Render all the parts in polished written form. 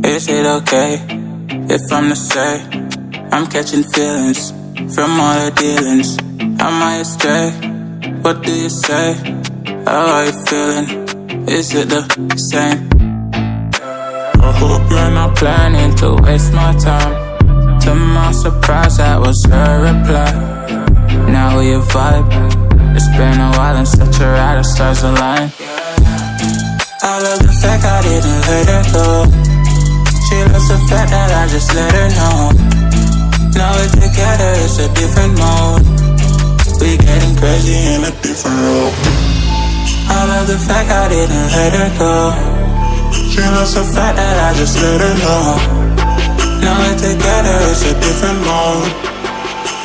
Is it okay if I'm to say I'm catching feelings from all the dealings? Am I astray? What do you say? How are you feeling? Is it the same? I hope you're not planning to waste my time. To my surprise, that was her reply. Now we vibe. It's been a while and such a ride, the stars align. I love the fact I didn't let her go. She loves the fact that I just let her know. Now we're together, it's a different mode. We getting crazy in a different role. I love the fact I didn't let her go. She loves the fact that I just let her know. Now we're together, it's a different mode.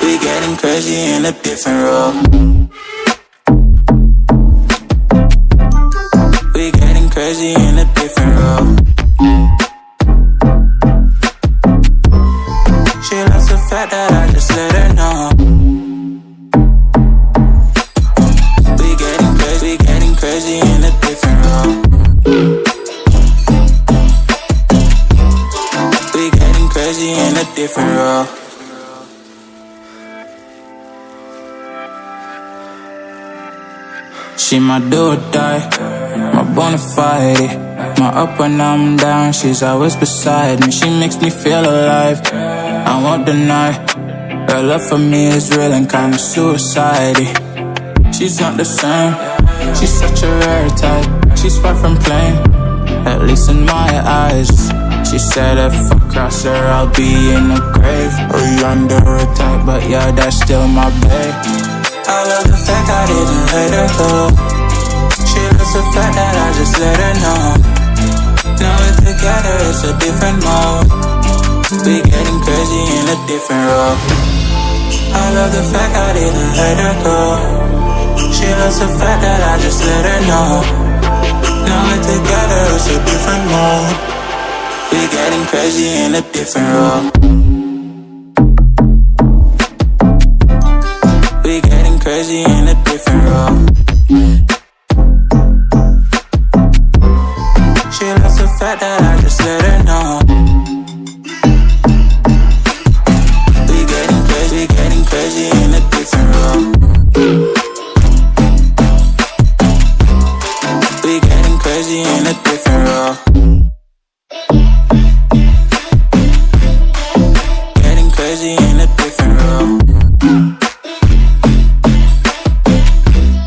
We getting crazy in a different role. We getting crazy in a different role. She loves the fact that I just let her know. We getting crazy in a different role. We getting crazy in a different role. She my do or die, my bona fide. My up when I'm down, she's always beside me. She makes me feel alive, I won't deny. Her love for me is real and kinda suicide-y. She's not the same, she's such a rare type. She's far from plain, at least in my eyes. She said if I cross her, I'll be in the grave or under her type, but yeah, that's still my babe. I love the fact I didn't let her go. She loves the fact that I just let her know. Now we're together, it's a different mode. We getting crazy in a different role. I love the fact I didn't let her go. She loves the fact that I just let her know. Now we're together, it's a different mode. We getting crazy in a different role. We getting crazy in a different role. She loves the fact that I just let her know. We getting crazy in a different role. We getting crazy